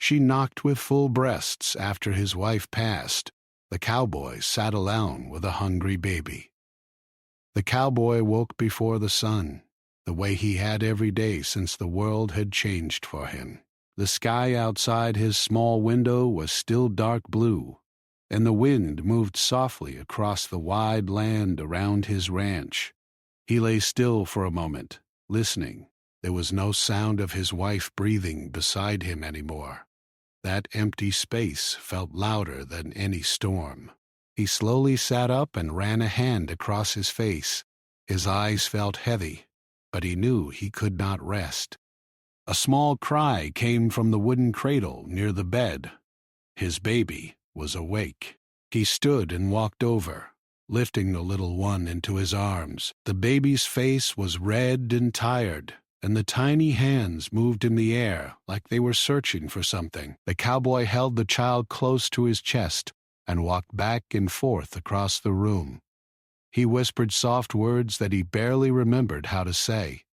She knocked with full breasts after his wife passed. The cowboy sat alone with a hungry baby. The cowboy woke before the sun, the way he had every day since the world had changed for him. The sky outside his small window was still dark blue, and the wind moved softly across the wide land around his ranch. He lay still for a moment, listening. There was no sound of his wife breathing beside him anymore. That empty space felt louder than any storm. He slowly sat up and ran a hand across his face. His eyes felt heavy, but he knew he could not rest. A small cry came from the wooden cradle near the bed. His baby was awake. He stood and walked over, lifting the little one into his arms. The baby's face was red and tired, and the tiny hands moved in the air like they were searching for something. The cowboy held the child close to his chest and walked back and forth across the room. He whispered soft words that he barely remembered how to say.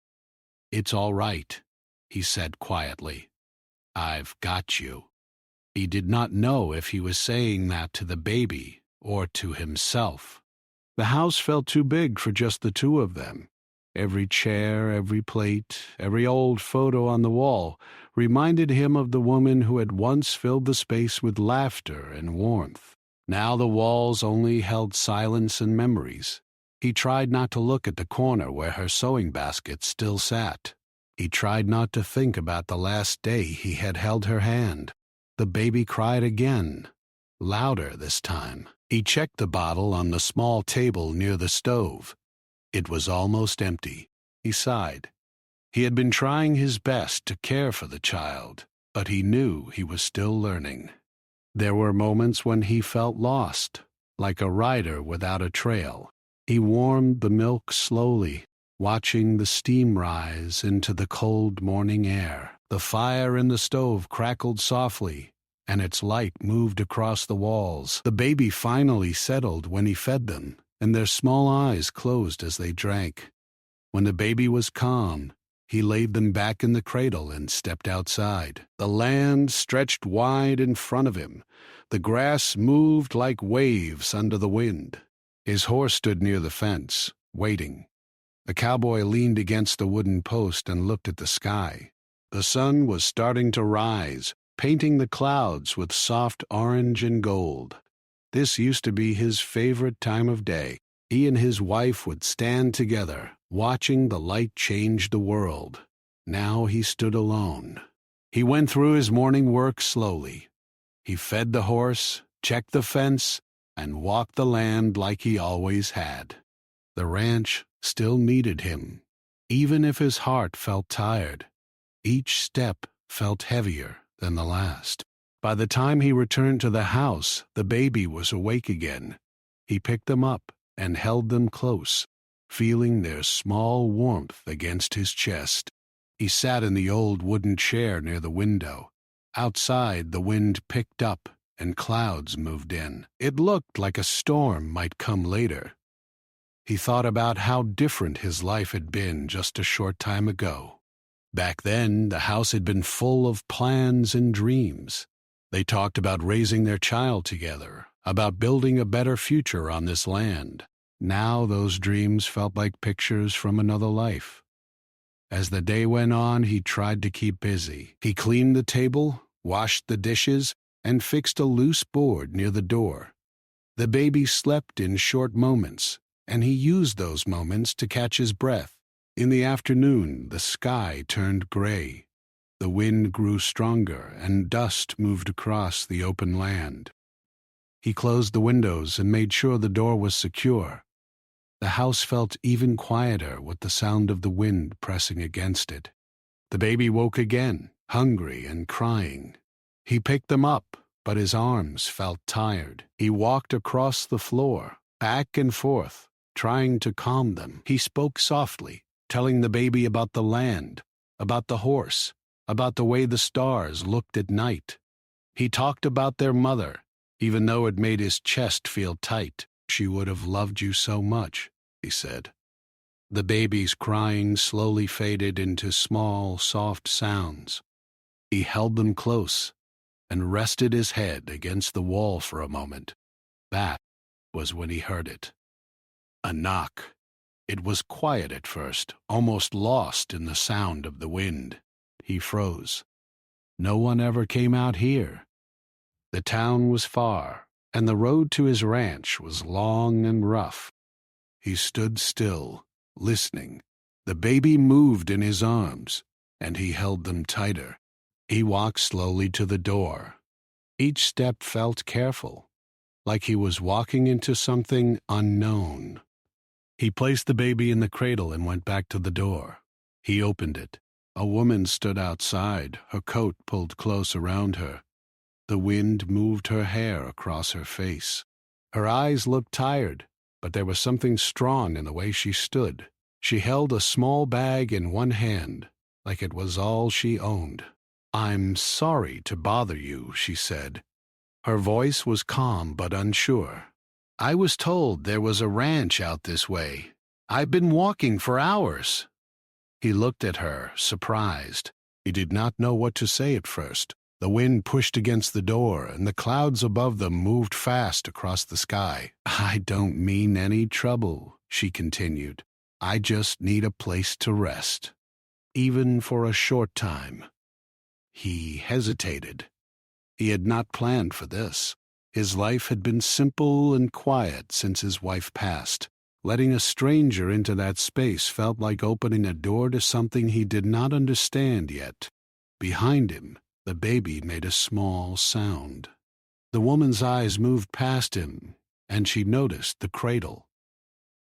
"It's all right," he said quietly. "I've got you." He did not know if he was saying that to the baby or to himself. The house felt too big for just the two of them. Every chair, every plate, every old photo on the wall reminded him of the woman who had once filled the space with laughter and warmth. Now the walls only held silence and memories. He tried not to look at the corner where her sewing basket still sat. He tried not to think about the last day he had held her hand. The baby cried again, louder this time. He checked the bottle on the small table near the stove. It was almost empty. He sighed. He had been trying his best to care for the child, but he knew he was still learning. There were moments when he felt lost, like a rider without a trail. He warmed the milk slowly, watching the steam rise into the cold morning air. The fire in the stove crackled softly, and its light moved across the walls. The baby finally settled when he fed them, and their small eyes closed as they drank. When the baby was calm, he laid them back in the cradle and stepped outside. The land stretched wide in front of him. The grass moved like waves under the wind. His horse stood near the fence, waiting. The cowboy leaned against the wooden post and looked at the sky. The sun was starting to rise, painting the clouds with soft orange and gold. This used to be his favorite time of day. He and his wife would stand together, watching the light change the world. Now he stood alone. He went through his morning work slowly. He fed the horse, checked the fence, and walked the land like he always had. The ranch still needed him, even if his heart felt tired. Each step felt heavier than the last. By the time he returned to the house, the baby was awake again. He picked them up and held them close, feeling their small warmth against his chest. He sat in the old wooden chair near the window. Outside, the wind picked up and clouds moved in. It looked like a storm might come later. He thought about how different his life had been just a short time ago. Back then, the house had been full of plans and dreams. They talked about raising their child together, about building a better future on this land. Now those dreams felt like pictures from another life. As the day went on, he tried to keep busy. He cleaned the table, washed the dishes, and fixed a loose board near the door. The baby slept in short moments, and he used those moments to catch his breath. In the afternoon, the sky turned gray. The wind grew stronger, and dust moved across the open land. He closed the windows and made sure the door was secure. The house felt even quieter with the sound of the wind pressing against it. The baby woke again, hungry and crying. He picked them up, but his arms felt tired. He walked across the floor, back and forth, trying to calm them. He spoke softly, telling the baby about the land, about the horse, about the way the stars looked at night. He talked about their mother, even though it made his chest feel tight. "She would have loved you so much," he said. The baby's crying slowly faded into small, soft sounds. He held them close, and rested his head against the wall for a moment. That was when he heard it. A knock. It was quiet at first, almost lost in the sound of the wind. He froze. No one ever came out here. The town was far, and the road to his ranch was long and rough. He stood still, listening. The baby moved in his arms, and he held them tighter. He walked slowly to the door. Each step felt careful, like he was walking into something unknown. He placed the baby in the cradle and went back to the door. He opened it. A woman stood outside, her coat pulled close around her. The wind moved her hair across her face. Her eyes looked tired, but there was something strong in the way she stood. She held a small bag in one hand, like it was all she owned. "I'm sorry to bother you," she said. Her voice was calm but unsure. "I was told there was a ranch out this way. I've been walking for hours." He looked at her, surprised. He did not know what to say at first. The wind pushed against the door, and the clouds above them moved fast across the sky. "I don't mean any trouble," she continued. "I just need a place to rest, even for a short time." He hesitated. He had not planned for this. His life had been simple and quiet since his wife passed. Letting a stranger into that space felt like opening a door to something he did not understand yet. Behind him, the baby made a small sound. The woman's eyes moved past him, and she noticed the cradle.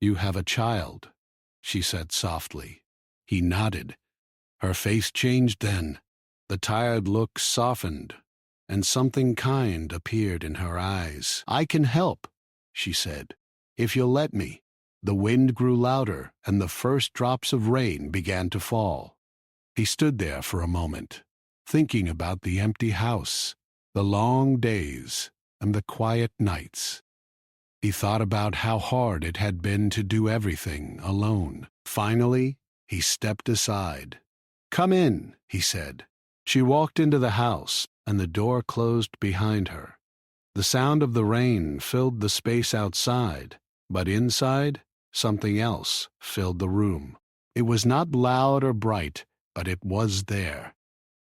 "You have a child," she said softly. He nodded. Her face changed then. The tired look softened, and something kind appeared in her eyes. "I can help," she said, "if you'll let me." The wind grew louder, and the first drops of rain began to fall. He stood there for a moment, thinking about the empty house, the long days, and the quiet nights. He thought about how hard it had been to do everything alone. Finally, he stepped aside. "Come in," he said. She walked into the house, and the door closed behind her. The sound of the rain filled the space outside, but inside, something else filled the room. It was not loud or bright, but it was there.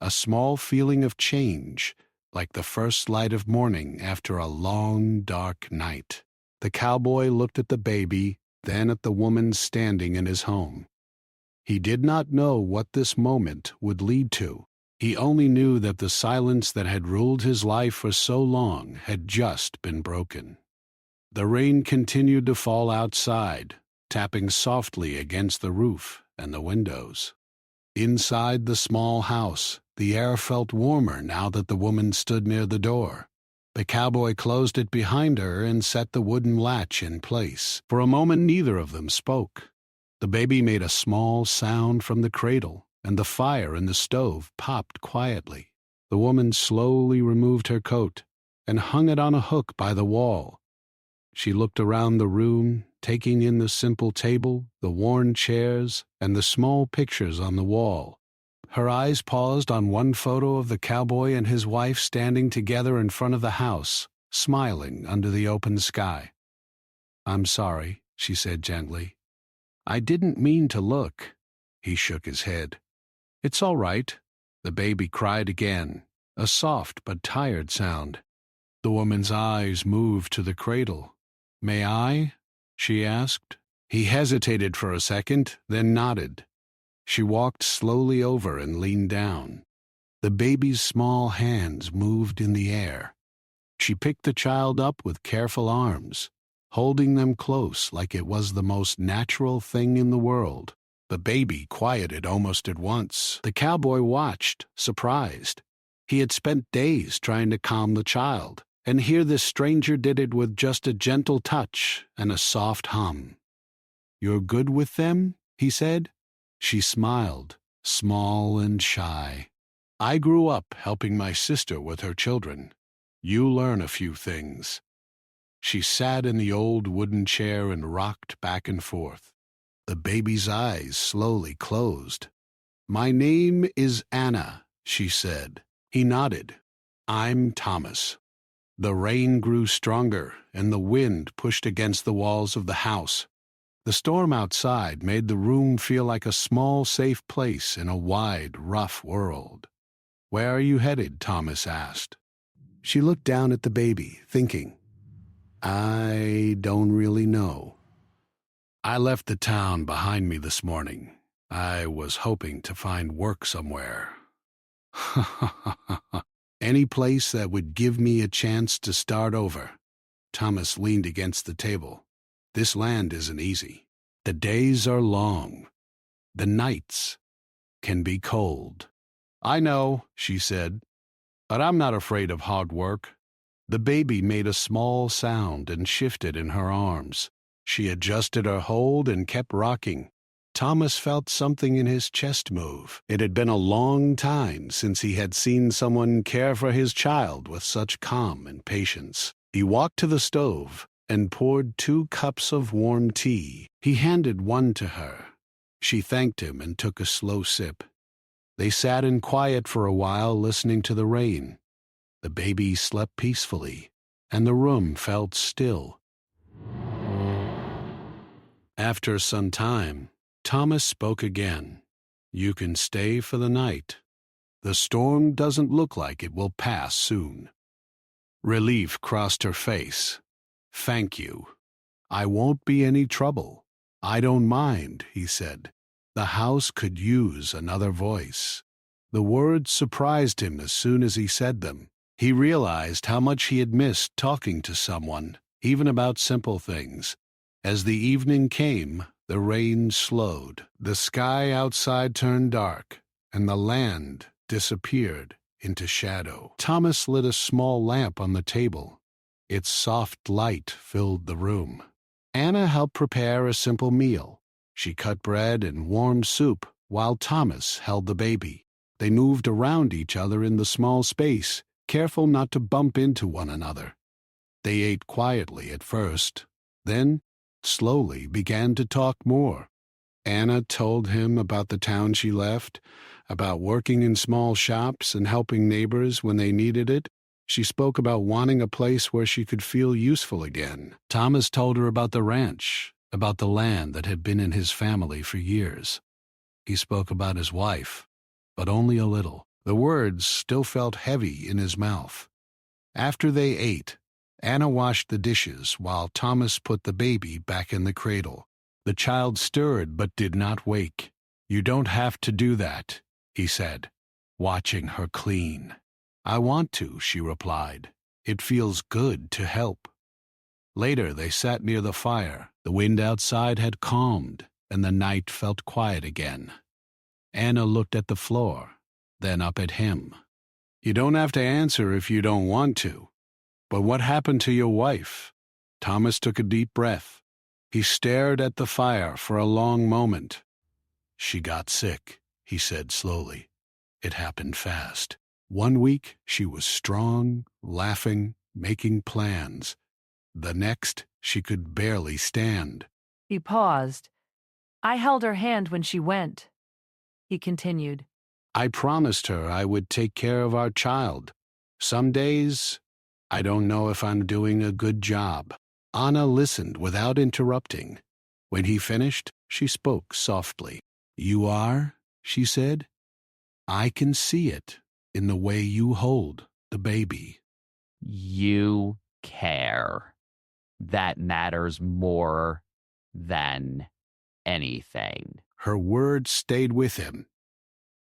A small feeling of change, like the first light of morning after a long, dark night. The cowboy looked at the baby, then at the woman standing in his home. He did not know what this moment would lead to. He only knew that the silence that had ruled his life for so long had just been broken. The rain continued to fall outside, tapping softly against the roof and the windows. Inside the small house, the air felt warmer now that the woman stood near the door. The cowboy closed it behind her and set the wooden latch in place. For a moment, neither of them spoke. The baby made a small sound from the cradle, and the fire in the stove popped quietly. The woman slowly removed her coat and hung it on a hook by the wall. She looked around the room, taking in the simple table, the worn chairs, and the small pictures on the wall. Her eyes paused on one photo of the cowboy and his wife standing together in front of the house, smiling under the open sky. "I'm sorry," she said gently. "I didn't mean to look." He shook his head. "It's all right." The baby cried again, a soft but tired sound. The woman's eyes moved to the cradle. "May I?" she asked. He hesitated for a second, then nodded. She walked slowly over and leaned down. The baby's small hands moved in the air. She picked the child up with careful arms, holding them close like it was the most natural thing in the world. The baby quieted almost at once. The cowboy watched, surprised. He had spent days trying to calm the child, and here this stranger did it with just a gentle touch and a soft hum. "You're good with them?" he said. She smiled, small and shy. "I grew up helping my sister with her children. You learn a few things." She sat in the old wooden chair and rocked back and forth. The baby's eyes slowly closed. "My name is Anna," she said. He nodded. I'm Thomas. The rain grew stronger, and the wind pushed against the walls of the house. The storm outside made the room feel like a small, safe place in a wide, rough world. "Where are you headed?" Thomas asked. She looked down at the baby, thinking, "I don't really know. I left the town behind me this morning. I was hoping to find work somewhere." "Any place that would give me a chance to start over." Thomas leaned against the table. "This land isn't easy. The days are long. The nights can be cold." "I know," she said, "but I'm not afraid of hard work." The baby made a small sound and shifted in her arms. She adjusted her hold and kept rocking. Thomas felt something in his chest move. It had been a long time since he had seen someone care for his child with such calm and patience. He walked to the stove and poured 2 cups of warm tea. He handed one to her. She thanked him and took a slow sip. They sat in quiet for a while, listening to the rain. The baby slept peacefully, and the room felt still. After some time, Thomas spoke again. "You can stay for the night. The storm doesn't look like it will pass soon." Relief crossed her face. "Thank you. I won't be any trouble. I don't mind," he said. The house could use another voice. The words surprised him as soon as he said them. He realized how much he had missed talking to someone, even about simple things. As the evening came, the rain slowed. The sky outside turned dark, and the land disappeared into shadow. Thomas lit a small lamp on the table. Its soft light filled the room. Anna helped prepare a simple meal. She cut bread and warmed soup while Thomas held the baby. They moved around each other in the small space, careful not to bump into one another. They ate quietly at first, then slowly began to talk more. Anna told him about the town she left, about working in small shops and helping neighbors when they needed it. She spoke about wanting a place where she could feel useful again. Thomas told her about the ranch, about the land that had been in his family for years. He spoke about his wife, but only a little. The words still felt heavy in his mouth. After they ate, Anna washed the dishes while Thomas put the baby back in the cradle. The child stirred but did not wake. "You don't have to do that," he said, watching her clean. "I want to," she replied. "It feels good to help." Later they sat near the fire. The wind outside had calmed, and the night felt quiet again. Anna looked at the floor, then up at him. "You don't have to answer if you don't want to. But what happened to your wife?" Thomas took a deep breath. He stared at the fire for a long moment. "She got sick," he said slowly. "It happened fast. 1 week she was strong, laughing, making plans. The next she could barely stand." He paused. "I held her hand when she went." He continued. "I promised her I would take care of our child. Some days, I don't know if I'm doing a good job." Anna listened without interrupting. When he finished, she spoke softly. "You are," she said. "I can see it in the way you hold the baby." You care. That matters more than anything. Her words stayed with him.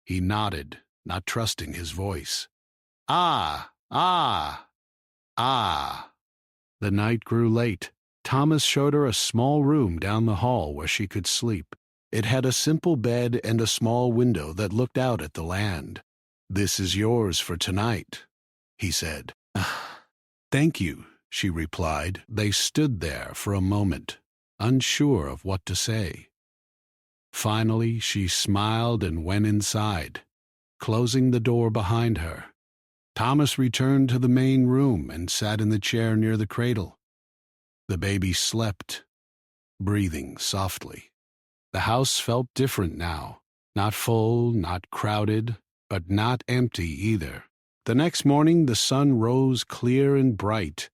He nodded, not trusting his voice. "Ah, ah, ah." The night grew late. Thomas showed her a small room down the hall where she could sleep. It had a simple bed and a small window that looked out at the land. "This is yours for tonight," he said. "Thank you," she replied. They stood there for a moment, unsure of what to say. Finally, she smiled and went inside, closing the door behind her. Thomas returned to the main room and sat in the chair near the cradle. The baby slept, breathing softly. The house felt different now, not full, not crowded, but not empty either. The next morning the sun rose clear and bright.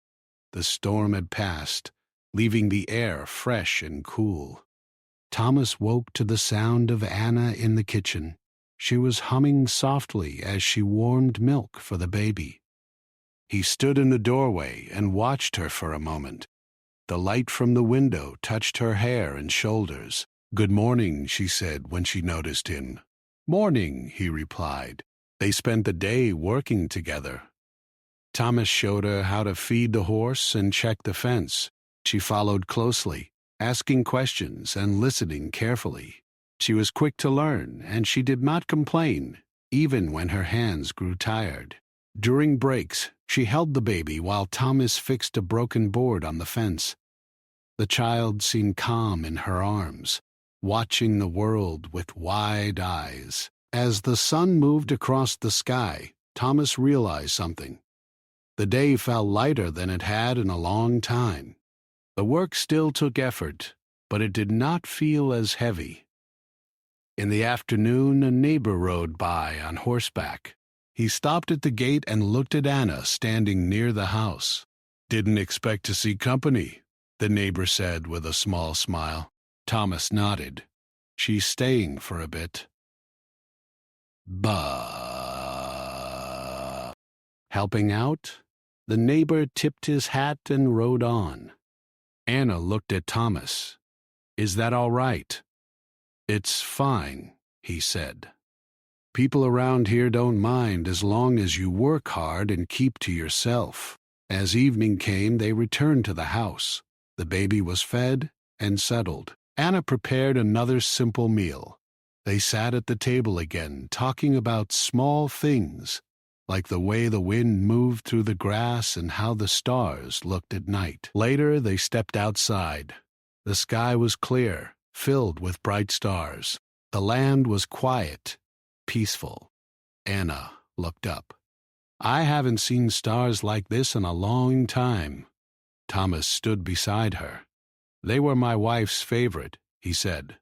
The storm had passed, leaving the air fresh and cool. Thomas woke to the sound of Anna in the kitchen. She was humming softly as she warmed milk for the baby. He stood in the doorway and watched her for a moment. The light from the window touched her hair and shoulders. "Good morning," she said when she noticed him. "Morning," he replied. They spent the day working together. Thomas showed her how to feed the horse and check the fence. She followed closely, asking questions and listening carefully. She was quick to learn, and she did not complain, even when her hands grew tired. During breaks, she held the baby while Thomas fixed a broken board on the fence. The child seemed calm in her arms, watching the world with wide eyes. As the sun moved across the sky, Thomas realized something. The day felt lighter than it had in a long time. The work still took effort, but it did not feel as heavy. In the afternoon, a neighbor rode by on horseback. He stopped at the gate and looked at Anna standing near the house. "Didn't expect to see company," the neighbor said with a small smile. Thomas nodded. "She's staying for a bit." Bah. Helping out, the neighbor tipped his hat and rode on. Anna looked at Thomas. "Is that all right?" "It's fine," he said. "People around here don't mind as long as you work hard and keep to yourself." As evening came, they returned to the house. The baby was fed and settled. Anna prepared another simple meal. They sat at the table again, talking about small things, like the way the wind moved through the grass and how the stars looked at night. Later, they stepped outside. The sky was clear, filled with bright stars. The land was quiet, peaceful. Anna looked up. "I haven't seen stars like this in a long time." Thomas stood beside her. "They were my wife's favorite," he said.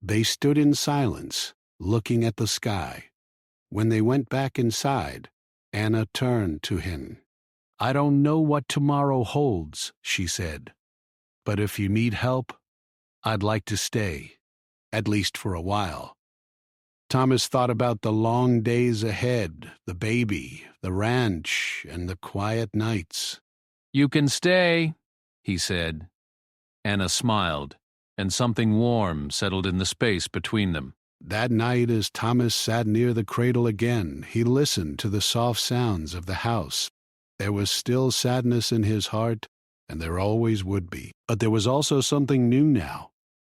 They stood in silence, looking at the sky. When they went back inside, Anna turned to him. "I don't know what tomorrow holds," she said. "But if you need help, I'd like to stay, at least for a while." Thomas thought about the long days ahead, the baby, the ranch, and the quiet nights. "You can stay," he said. Anna smiled, and something warm settled in the space between them. That night, as Thomas sat near the cradle again, he listened to the soft sounds of the house. There was still sadness in his heart, and there always would be. But there was also something new now,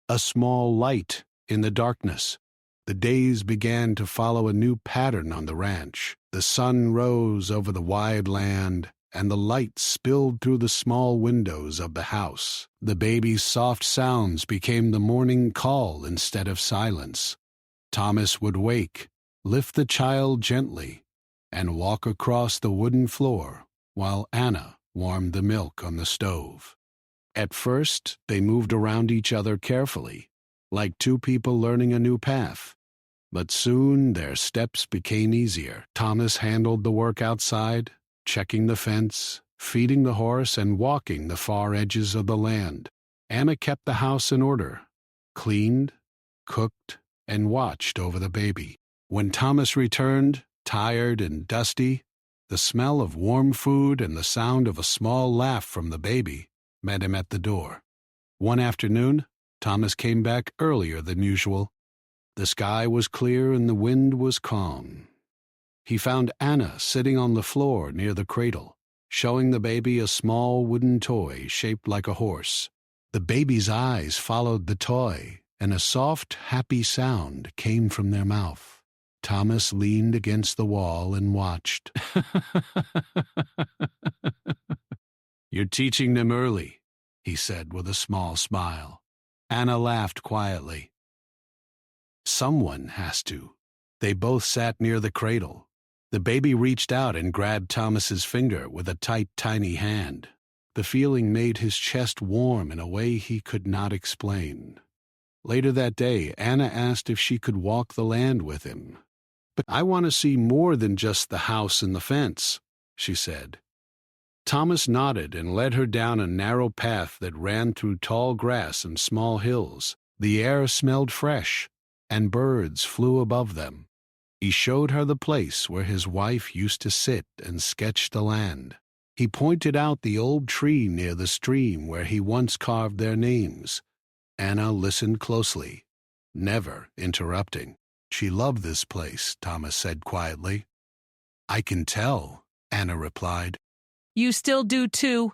a small light in the darkness. The days began to follow a new pattern on the ranch. The sun rose over the wide land, and the light spilled through the small windows of the house. The baby's soft sounds became the morning call instead of silence. Thomas would wake, lift the child gently, and walk across the wooden floor while Anna warmed the milk on the stove. At first, they moved around each other carefully, like two people learning a new path. But soon their steps became easier. Thomas handled the work outside, checking the fence, feeding the horse, and walking the far edges of the land. Anna kept the house in order, cleaned, cooked, and watched over the baby. When Thomas returned, tired and dusty, the smell of warm food and the sound of a small laugh from the baby met him at the door. One afternoon, Thomas came back earlier than usual. The sky was clear and the wind was calm. He found Anna sitting on the floor near the cradle, showing the baby a small wooden toy shaped like a horse. The baby's eyes followed the toy, and a soft, happy sound came from their mouth. Thomas leaned against the wall and watched. "You're teaching them early," he said with a small smile. Anna laughed quietly. "Someone has to." They both sat near the cradle. The baby reached out and grabbed Thomas's finger with a tight, tiny hand. The feeling made his chest warm in a way he could not explain. Later that day, Anna asked if she could walk the land with him. But I want to see more than just the house and the fence, she said. Thomas nodded and led her down a narrow path that ran through tall grass and small hills. The air smelled fresh, and birds flew above them. He showed her the place where his wife used to sit and sketch the land. He pointed out the old tree near the stream where he once carved their names. Anna listened closely, never interrupting. She loved this place, Thomas said quietly. I can tell, Anna replied. You still do too.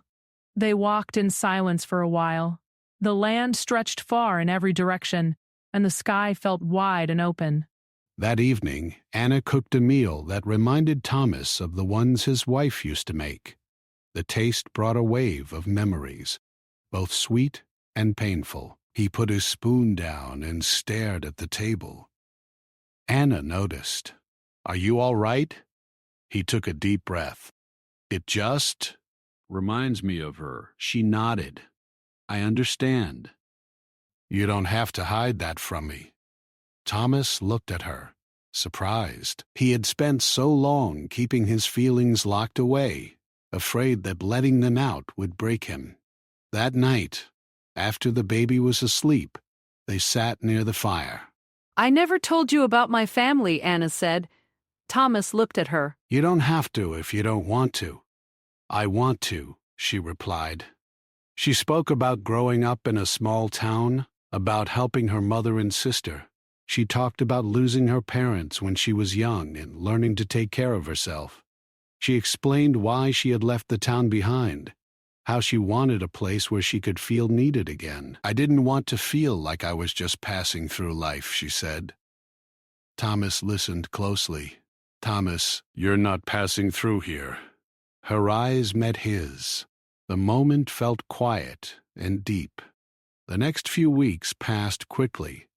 They walked in silence for a while. The land stretched far in every direction, and the sky felt wide and open. That evening, Anna cooked a meal that reminded Thomas of the ones his wife used to make. The taste brought a wave of memories, both sweet and painful. He put his spoon down and stared at the table. Anna noticed. Are you all right? He took a deep breath. It just reminds me of her. She nodded. I understand. You don't have to hide that from me. Thomas looked at her, surprised. He had spent so long keeping his feelings locked away, afraid that letting them out would break him. That night, after the baby was asleep, they sat near the fire. I never told you about my family, Anna said. Thomas looked at her. You don't have to if you don't want to. I want to, she replied. She spoke about growing up in a small town, about helping her mother and sister. She talked about losing her parents when she was young and learning to take care of herself. She explained why she had left the town behind, how she wanted a place where she could feel needed again. I didn't want to feel like I was just passing through life, she said. Thomas listened closely. Thomas, you're not passing through here. Her eyes met his. The moment felt quiet and deep. The next few weeks passed quickly.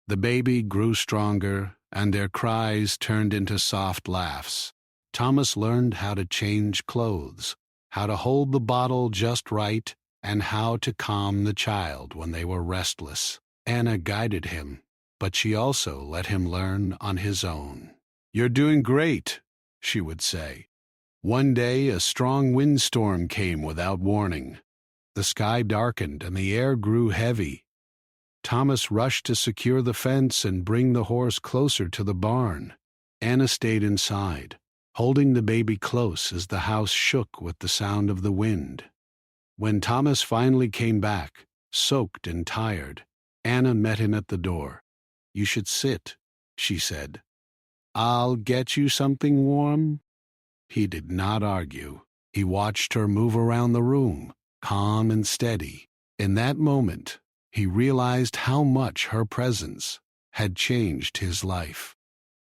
The baby grew stronger, and their cries turned into soft laughs. Thomas learned how to change clothes, how to hold the bottle just right, and how to calm the child when they were restless. Anna guided him, but she also let him learn on his own. You're doing great, she would say. One day, a strong windstorm came without warning. The sky darkened and the air grew heavy. Thomas rushed to secure the fence and bring the horse closer to the barn. Anna stayed inside, holding the baby close as the house shook with the sound of the wind. When Thomas finally came back, soaked and tired, Anna met him at the door. You should sit, she said. I'll get you something warm. He did not argue. He watched her move around the room, calm and steady. In that moment, he realized how much her presence had changed his life.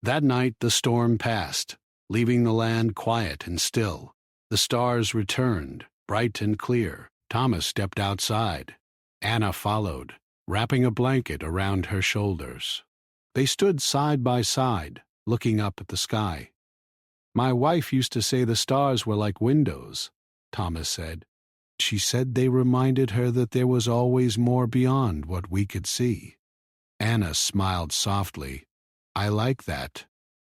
That night the storm passed, leaving the land quiet and still. The stars returned, bright and clear. Thomas stepped outside. Anna followed, wrapping a blanket around her shoulders. They stood side by side, looking up at the sky. My wife used to say the stars were like windows, Thomas said. She said they reminded her that there was always more beyond what we could see. Anna smiled softly. I like that.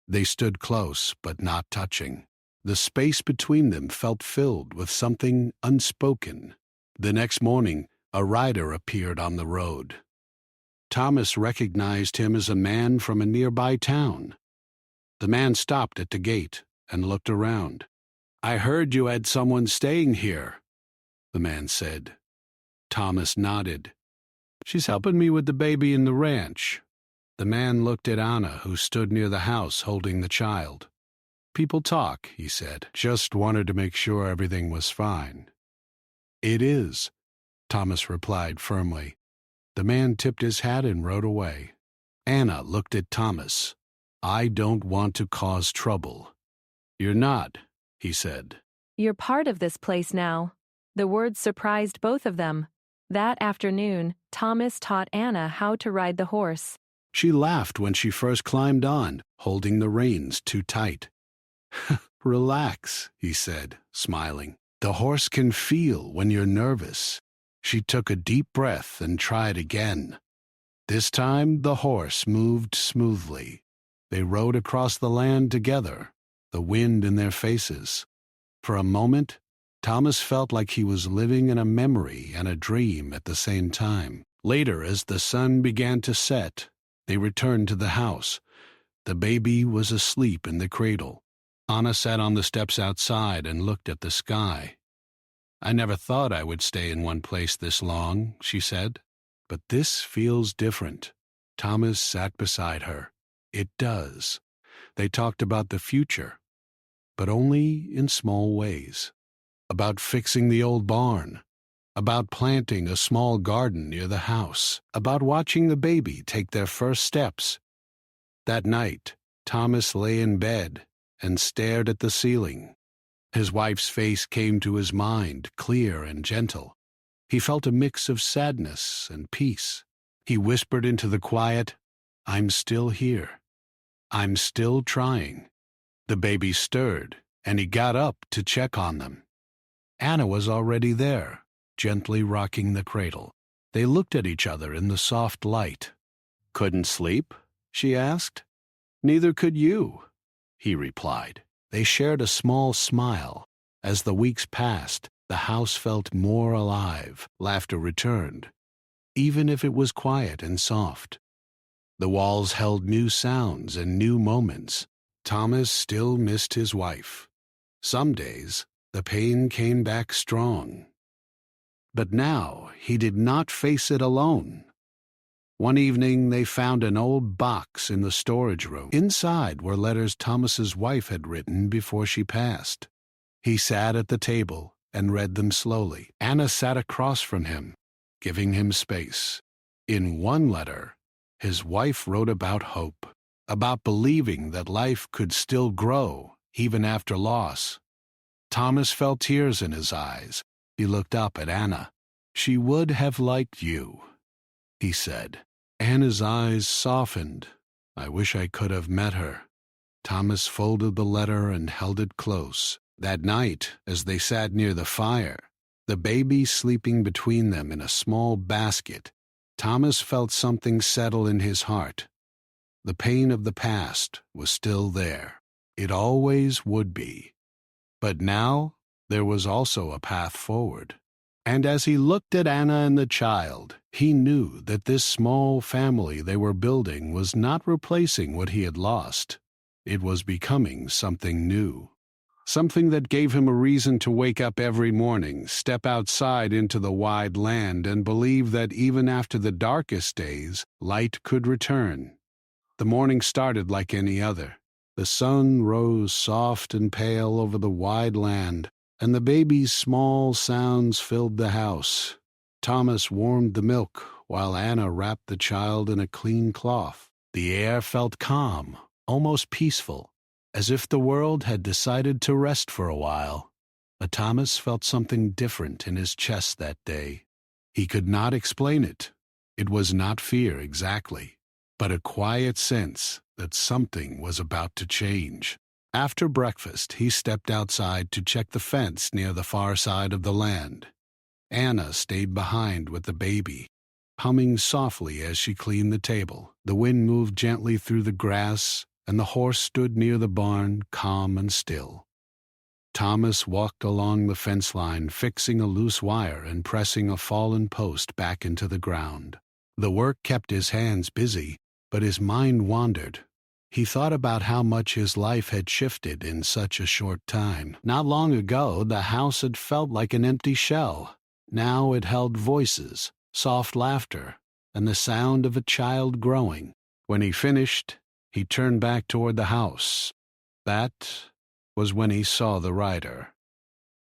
They stood close, but not touching. The space between them felt filled with something unspoken. The next morning, a rider appeared on the road. Thomas recognized him as a man from a nearby town. The man stopped at the gate and looked around. I heard you had someone staying here, the man said. Thomas nodded. She's helping me with the baby in the ranch. The man looked at Anna, who stood near the house holding the child. People talk, he said. Just wanted to make sure everything was fine. It is, Thomas replied firmly. The man tipped his hat and rode away. Anna looked at Thomas. I don't want to cause trouble. You're not, he said. You're part of this place now. The words surprised both of them. That afternoon, Thomas taught Anna how to ride the horse. She laughed when she first climbed on, holding the reins too tight. Relax, he said, smiling. The horse can feel when you're nervous. She took a deep breath and tried again. This time, the horse moved smoothly. They rode across the land together, the wind in their faces. For a moment, Thomas felt like he was living in a memory and a dream at the same time. Later, as the sun began to set, they returned to the house. The baby was asleep in the cradle. Anna sat on the steps outside and looked at the sky. "I never thought I would stay in one place this long," she said. "But this feels different." Thomas sat beside her. "It does." They talked about the future, but only in small ways. About fixing the old barn, about planting a small garden near the house, about watching the baby take their first steps. That night, Thomas lay in bed and stared at the ceiling. His wife's face came to his mind, clear and gentle. He felt a mix of sadness and peace. He whispered into the quiet, "I'm still here. I'm still trying." The baby stirred, and he got up to check on them. Anna was already there, gently rocking the cradle. They looked at each other in the soft light. "Couldn't sleep?" she asked. "Neither could you," he replied. They shared a small smile. As the weeks passed, the house felt more alive. Laughter returned, even if it was quiet and soft. The walls held new sounds and new moments. Thomas still missed his wife. Some days, the pain came back strong. But now he did not face it alone. One evening they found an old box in the storage room. Inside were letters Thomas's wife had written before she passed. He sat at the table and read them slowly. Anna sat across from him, giving him space. In one letter, his wife wrote about hope, about believing that life could still grow even after loss. Thomas felt tears in his eyes. He looked up at Anna. "She would have liked you," he said. Anna's eyes softened. "I wish I could have met her." Thomas folded the letter and held it close. That night, as they sat near the fire, the baby sleeping between them in a small basket, Thomas felt something settle in his heart. The pain of the past was still there. It always would be. But now there was also a path forward. And as he looked at Anna and the child, he knew that this small family they were building was not replacing what he had lost. It was becoming something new. Something that gave him a reason to wake up every morning, step outside into the wide land, and believe that even after the darkest days, light could return. The morning started like any other. The sun rose soft and pale over the wide land, and the baby's small sounds filled the house. Thomas warmed the milk, while Anna wrapped the child in a clean cloth. The air felt calm, almost peaceful, as if the world had decided to rest for a while. But Thomas felt something different in his chest that day. He could not explain it. It was not fear exactly, but a quiet sense that something was about to change. After breakfast, he stepped outside to check the fence near the far side of the land. Anna stayed behind with the baby, humming softly as she cleaned the table. The wind moved gently through the grass, and the horse stood near the barn, calm and still. Thomas walked along the fence line, fixing a loose wire and pressing a fallen post back into the ground. The work kept his hands busy, but his mind wandered. He thought about how much his life had shifted in such a short time. Not long ago, the house had felt like an empty shell. Now it held voices, soft laughter, and the sound of a child growing. When he finished, he turned back toward the house. That was when he saw the rider.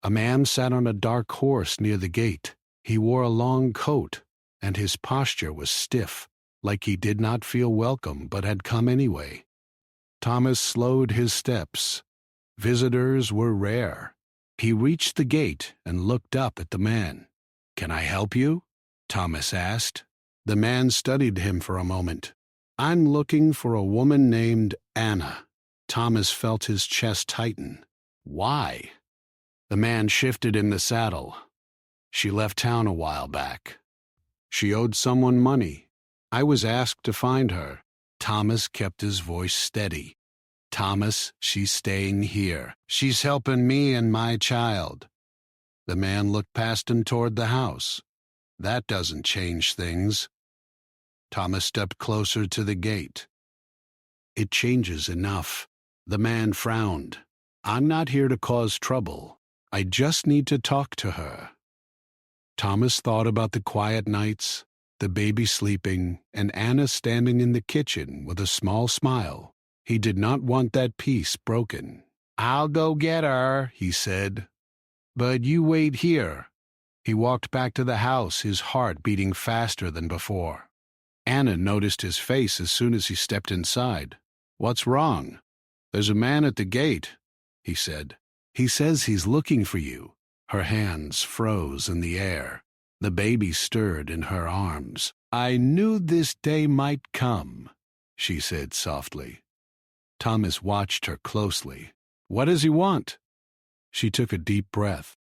A man sat on a dark horse near the gate. He wore a long coat, and his posture was stiff, like he did not feel welcome but had come anyway. Thomas slowed his steps. Visitors were rare. He reached the gate and looked up at the man. "Can I help you?" Thomas asked. The man studied him for a moment. "I'm looking for a woman named Anna." Thomas felt his chest tighten. "Why?" The man shifted in the saddle. "She left town a while back. She owed someone money. I was asked to find her." Thomas kept his voice steady. Thomas, she's staying here. She's helping me and my child. The man looked past him toward the house. That doesn't change things. Thomas stepped closer to the gate. It changes enough. The man frowned. I'm not here to cause trouble. I just need to talk to her. Thomas thought about the quiet nights, the baby sleeping, and Anna standing in the kitchen with a small smile. He did not want that peace broken. I'll go get her, he said. But you wait here. He walked back to the house, his heart beating faster than before. Anna noticed his face as soon as he stepped inside. What's wrong? There's a man at the gate, he said. He says he's looking for you. Her hands froze in the air. The baby stirred in her arms. I knew this day might come, she said softly. Thomas watched her closely. What does he want? She took a deep breath.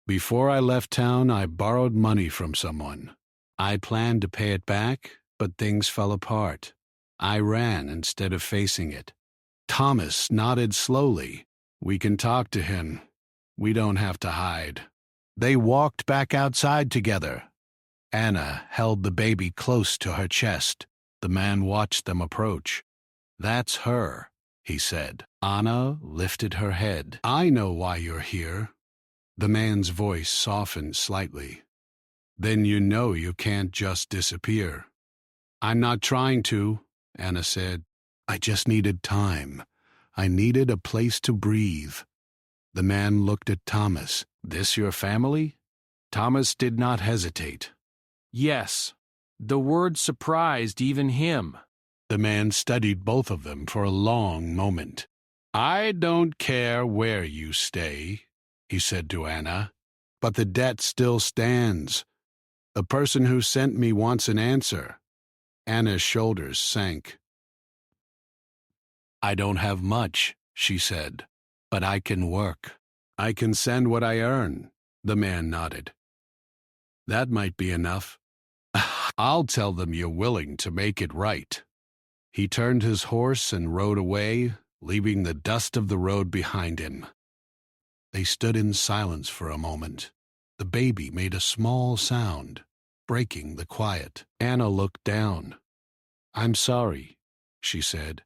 Before I left town, I borrowed money from someone. I planned to pay it back, but things fell apart. I ran instead of facing it. Thomas nodded slowly. We can talk to him. We don't have to hide. They walked back outside together. Anna held the baby close to her chest. The man watched them approach. That's her, he said. Anna lifted her head. I know why you're here. The man's voice softened slightly. Then you know you can't just disappear. I'm not trying to, Anna said. I just needed time. I needed a place to breathe. The man looked at Thomas. This your family? Thomas did not hesitate. Yes. The word surprised even him. The man studied both of them for a long moment. I don't care where you stay, he said to Anna, but the debt still stands. The person who sent me wants an answer. Anna's shoulders sank. I don't have much, she said, but I can work. I can send what I earn, the man nodded. That might be enough. I'll tell them you're willing to make it right. He turned his horse and rode away, leaving the dust of the road behind him. They stood in silence for a moment. The baby made a small sound, breaking the quiet. Anna looked down. I'm sorry, she said.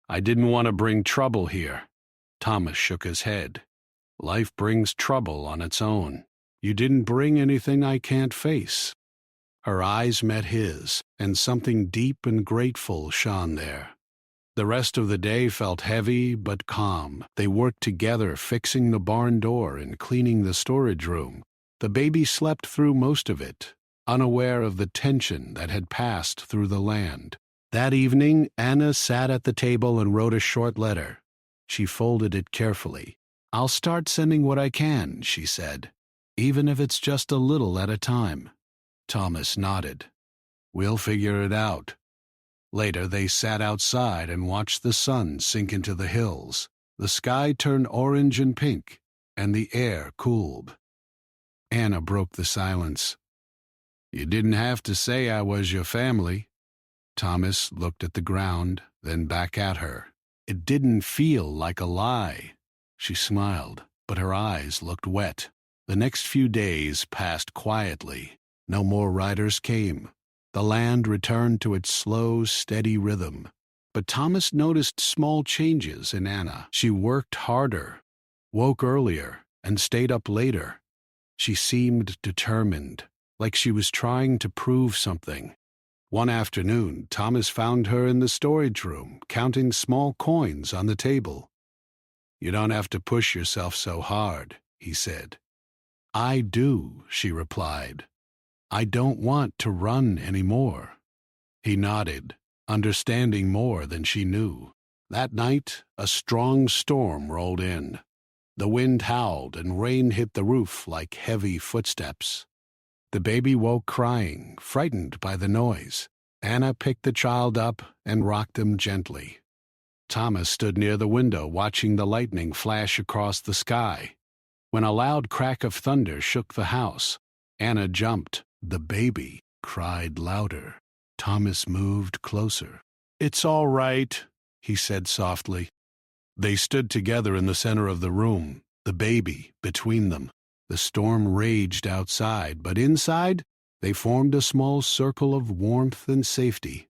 I didn't want to bring trouble here. Thomas shook his head. Life brings trouble on its own. You didn't bring anything I can't face. Her eyes met his, and something deep and grateful shone there. The rest of the day felt heavy but calm. They worked together fixing the barn door and cleaning the storage room. The baby slept through most of it, unaware of the tension that had passed through the land. That evening, Anna sat at the table and wrote a short letter. She folded it carefully. I'll start sending what I can, she said, even if it's just a little at a time. Thomas nodded. We'll figure it out. Later, they sat outside and watched the sun sink into the hills. The sky turned orange and pink, and the air cooled. Anna broke the silence. You didn't have to say I was your family. Thomas looked at the ground, then back at her. It didn't feel like a lie. She smiled, but her eyes looked wet. The next few days passed quietly. No more riders came. The land returned to its slow, steady rhythm. But Thomas noticed small changes in Anna. She worked harder, woke earlier, and stayed up later. She seemed determined, like she was trying to prove something. One afternoon, Thomas found her in the storage room, counting small coins on the table. You don't have to push yourself so hard, he said. I do, she replied. I don't want to run anymore. He nodded, understanding more than she knew. That night, a strong storm rolled in. The wind howled and rain hit the roof like heavy footsteps. The baby woke crying, frightened by the noise. Anna picked the child up and rocked him gently. Thomas stood near the window watching the lightning flash across the sky. When a loud crack of thunder shook the house, Anna jumped. The baby cried louder. Thomas moved closer. "It's all right," he said softly. They stood together in the center of the room, the baby between them. The storm raged outside, but inside, they formed a small circle of warmth and safety.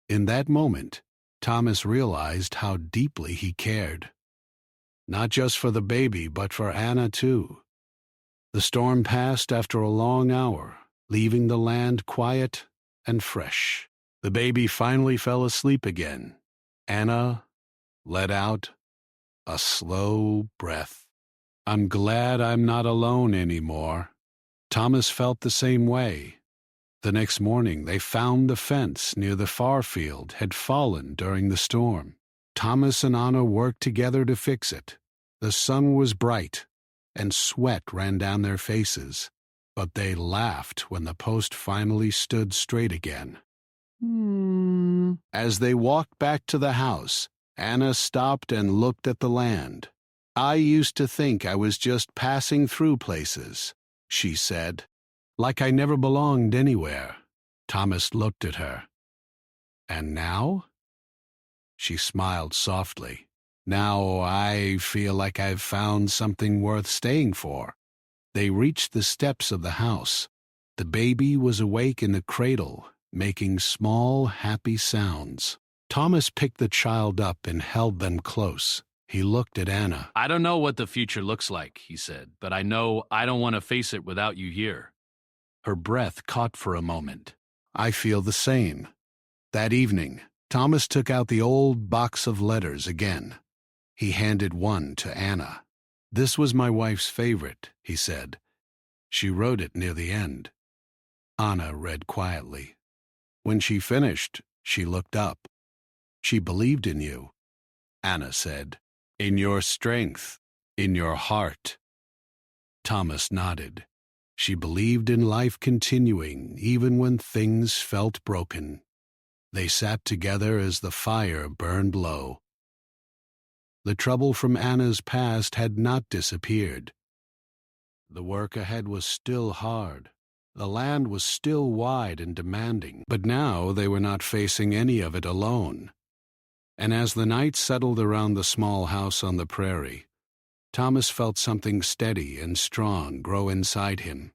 In that moment, Thomas realized how deeply he cared. Not just for the baby, but for Anna too. The storm passed after a long hour, leaving the land quiet and fresh. The baby finally fell asleep again. Anna let out a slow breath. "I'm glad I'm not alone anymore." Thomas felt the same way. The next morning, they found the fence near the far field had fallen during the storm. Thomas and Anna worked together to fix it. The sun was bright, and sweat ran down their faces, but they laughed when the post finally stood straight again. As they walked back to the house, Anna stopped and looked at the land. "I used to think I was just passing through places," she said, "like I never belonged anywhere." Thomas looked at her. "And now?" She smiled softly. "Now I feel like I've found something worth staying for." They reached the steps of the house. The baby was awake in the cradle, making small, happy sounds. Thomas picked the child up and held them close. He looked at Anna. I don't know what the future looks like, he said, but I know I don't want to face it without you here. Her breath caught for a moment. "I feel the same." That evening, Thomas took out the old box of letters again. He handed one to Anna. "This was my wife's favorite," he said. "She wrote it near the end." Anna read quietly. When she finished, she looked up. "She believed in you," Anna said. "In your strength, in your heart." Thomas nodded. She believed in life continuing even when things felt broken. They sat together as the fire burned low. The trouble from Anna's past had not disappeared. The work ahead was still hard. The land was still wide and demanding, but now they were not facing any of it alone. And as the night settled around the small house on the prairie, Thomas felt something steady and strong grow inside him.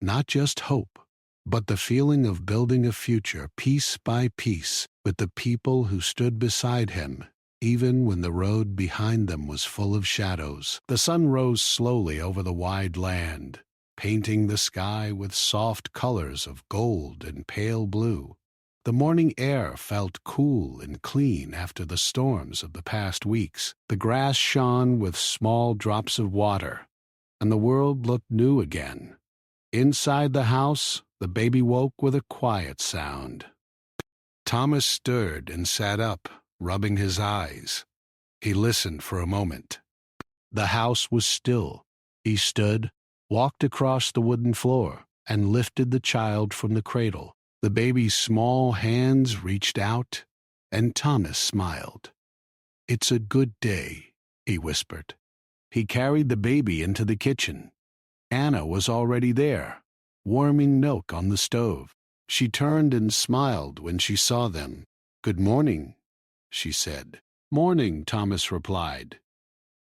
Not just hope, but the feeling of building a future piece by piece with the people who stood beside him, even when the road behind them was full of shadows. The sun rose slowly over the wide land, painting the sky with soft colors of gold and pale blue. The morning air felt cool and clean after the storms of the past weeks. The grass shone with small drops of water, and the world looked new again. Inside the house, the baby woke with a quiet sound. Thomas stirred and sat up, rubbing his eyes. He listened for a moment. The house was still. He stood, walked across the wooden floor, and lifted the child from the cradle. The baby's small hands reached out, and Thomas smiled. "It's a good day," he whispered. He carried the baby into the kitchen. Anna was already there, warming milk on the stove. She turned and smiled when she saw them. "Good morning," she said. "Morning," Thomas replied.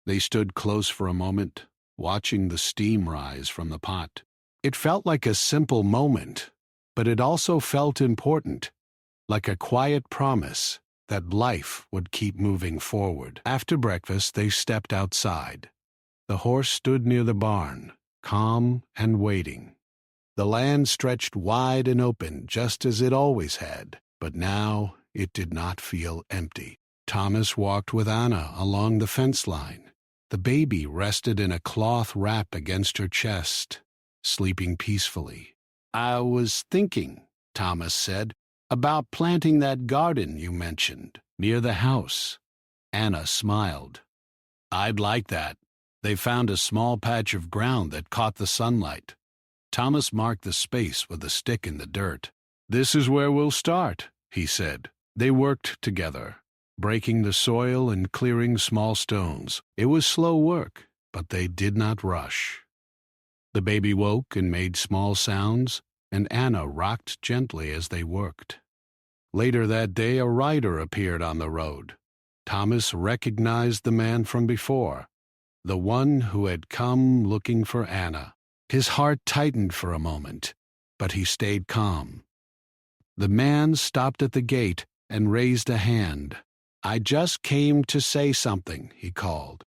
They stood close for a moment, watching the steam rise from the pot. It felt like a simple moment, but it also felt important, like a quiet promise that life would keep moving forward. After breakfast, they stepped outside. The horse stood near the barn, calm and waiting. The land stretched wide and open, just as it always had, but now it did not feel empty. Thomas walked with Anna along the fence line. The baby rested in a cloth wrap against her chest, sleeping peacefully. "I was thinking," Thomas said, "about planting that garden you mentioned near the house." Anna smiled. "I'd like that." They found a small patch of ground that caught the sunlight. Thomas marked the space with a stick in the dirt. "This is where we'll start," he said. They worked together, breaking the soil and clearing small stones. It was slow work, but they did not rush. The baby woke and made small sounds, and Anna rocked gently as they worked. Later that day, a rider appeared on the road. Thomas recognized the man from before, the one who had come looking for Anna. His heart tightened for a moment, but he stayed calm. The man stopped at the gate and raised a hand. "I just came to say something," he called.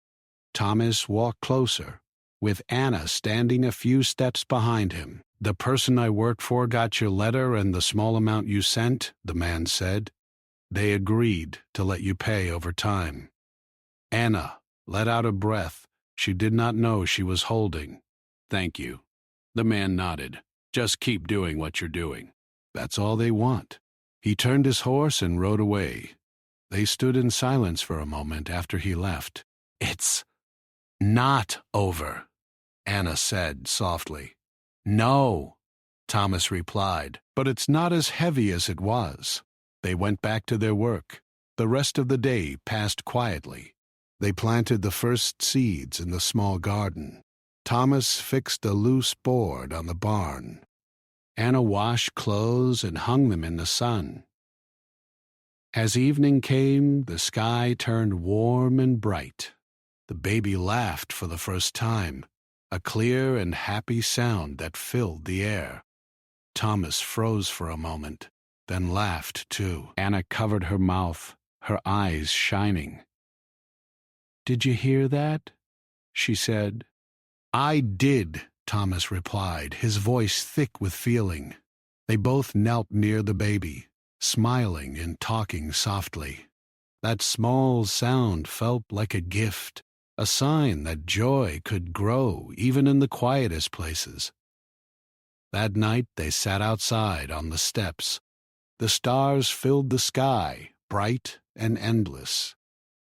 Thomas walked closer, with Anna standing a few steps behind him. "The person I worked for got your letter and the small amount you sent," the man said. "They agreed to let you pay over time." Anna let out a breath she did not know she was holding. "Thank you." The man nodded. "Just keep doing what you're doing." "That's all they want." He turned his horse and rode away. They stood in silence for a moment after he left. "It's not over," Anna said softly. "No," Thomas replied, "but it's not as heavy as it was." They went back to their work. The rest of the day passed quietly. They planted the first seeds in the small garden. Thomas fixed a loose board on the barn. Anna washed clothes and hung them in the sun. As evening came, the sky turned warm and bright. The baby laughed for the first time, a clear and happy sound that filled the air. Thomas froze for a moment, then laughed too. Anna covered her mouth, her eyes shining. "Did you hear that?" she said. "I did," Thomas replied, his voice thick with feeling. They both knelt near the baby, smiling and talking softly. That small sound felt like a gift, a sign that joy could grow even in the quietest places. That night they sat outside on the steps. The stars filled the sky, bright and endless.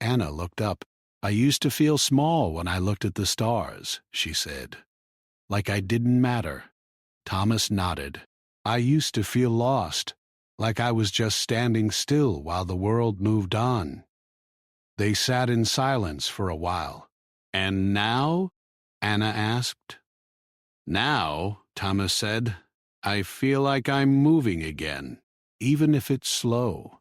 Anna looked up. "I used to feel small when I looked at the stars," she said. "Like I didn't matter." Thomas nodded. "I used to feel lost, like I was just standing still while the world moved on." They sat in silence for a while. "And now?" Anna asked. "Now," Thomas said, "I feel like I'm moving again, even if it's slow."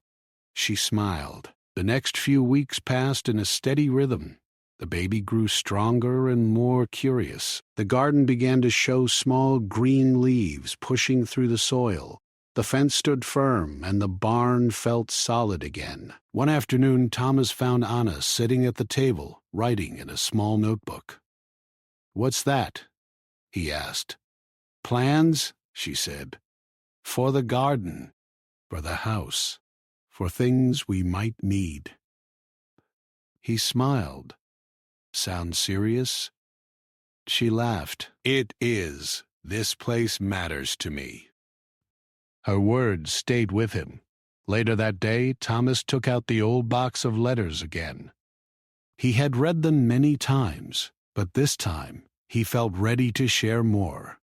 She smiled. The next few weeks passed in a steady rhythm. The baby grew stronger and more curious. The garden began to show small green leaves pushing through the soil. The fence stood firm, and the barn felt solid again. One afternoon, Thomas found Anna sitting at the table, writing in a small notebook. "What's that?" he asked. "Plans," she said. "For the garden, for the house, for things we might need." He smiled. "Sound serious?" She laughed. "It is. This place matters to me." Her words stayed with him. Later that day, Thomas took out the old box of letters again. He had read them many times, but this time he felt ready to share more.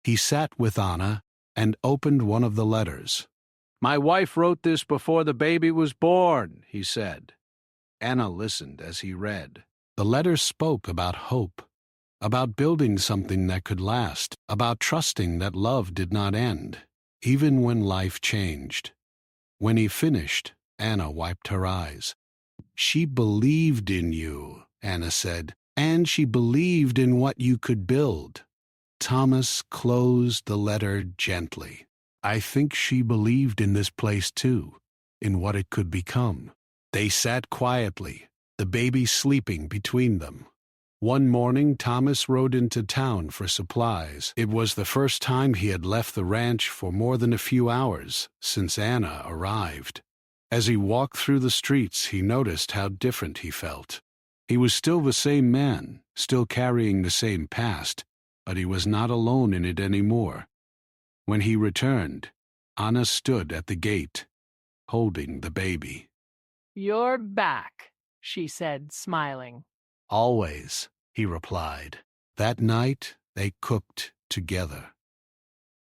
He sat with Anna and opened one of the letters. "My wife wrote this before the baby was born," he said. Anna listened as he read. The letter spoke about hope, about building something that could last, about trusting that love did not end, even when life changed. When he finished, Anna wiped her eyes. "She believed in you," Anna said, "and she believed in what you could build." Thomas closed the letter gently. "I think she believed in this place too, in what it could become." They sat quietly, the baby sleeping between them. One morning, Thomas rode into town for supplies. It was the first time he had left the ranch for more than a few hours since Anna arrived. As he walked through the streets, he noticed how different he felt. He was still the same man, still carrying the same past, but he was not alone in it anymore. When he returned, Anna stood at the gate, holding the baby. "You're back," she said, smiling. "Always," he replied. That night they cooked together.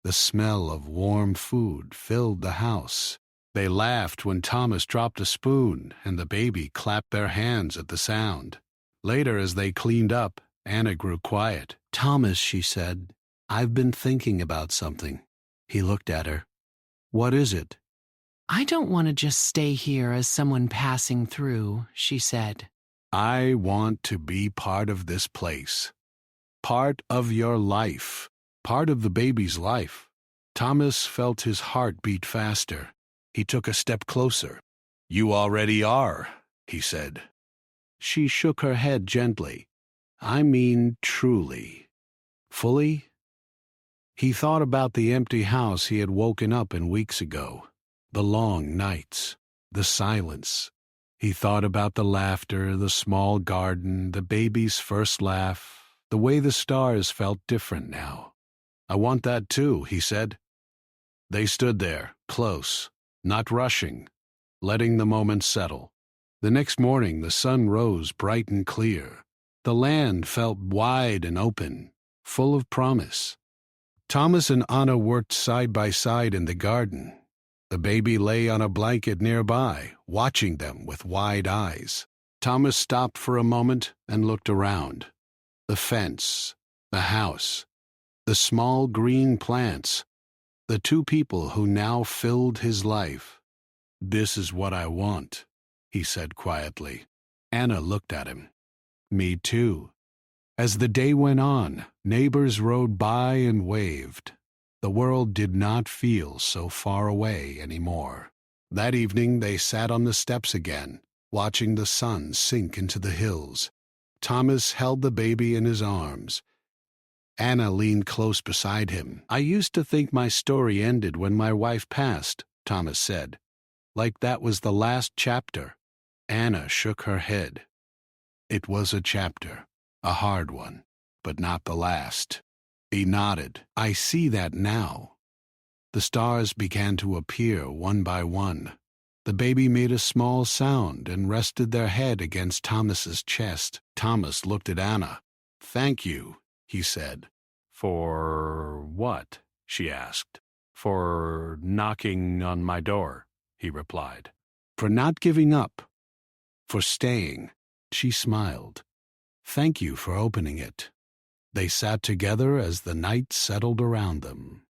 The smell of warm food filled the house. They laughed when Thomas dropped a spoon, and the baby clapped their hands at the sound. Later, as they cleaned up, Anna grew quiet. "Thomas," she said, "I've been thinking about something." He looked at her. "What is it?" I don't want to just stay here as someone passing through, she said. I want to be part of this place. Part of your life. Part of the baby's life. Thomas felt his heart beat faster. He took a step closer. You already are, he said. She shook her head gently. I mean truly. Fully? He thought about the empty house he had woken up in weeks ago. The long nights. The silence. He thought about the laughter, the small garden, the baby's first laugh, the way the stars felt different now. I want that too, he said. They stood there, close, not rushing, letting the moment settle. The next morning the sun rose bright and clear. The land felt wide and open, full of promise. Thomas and Anna worked side by side in the garden. The baby lay on a blanket nearby, watching them with wide eyes. Thomas stopped for a moment and looked around. The fence, the house, the small green plants, the two people who now filled his life. This is what I want, he said quietly. Anna looked at him. Me too. As the day went on, neighbors rode by and waved. The world did not feel so far away anymore. That evening they sat on the steps again, watching the sun sink into the hills. Thomas held the baby in his arms. Anna leaned close beside him. I used to think my story ended when my wife passed, Thomas said. Like that was the last chapter. Anna shook her head. It was a chapter, a hard one, but not the last. He nodded. I see that now. The stars began to appear one by one. The baby made a small sound and rested their head against Thomas's chest. Thomas looked at Anna. Thank you, he said. For what? She asked. For knocking on my door, he replied. For not giving up. For staying. She smiled. Thank you for opening it. They sat together as the night settled around them.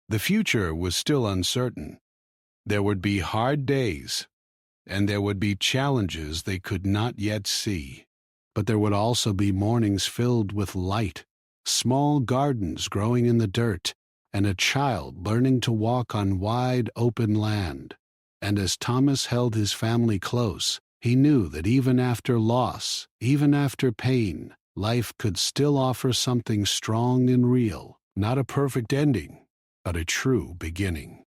The future was still uncertain. There would be hard days, and there would be challenges they could not yet see. But there would also be mornings filled with light, small gardens growing in the dirt, and a child learning to walk on wide open land. And as Thomas held his family close, he knew that even after loss, even after pain, life could still offer something strong and real, not a perfect ending, but a true beginning.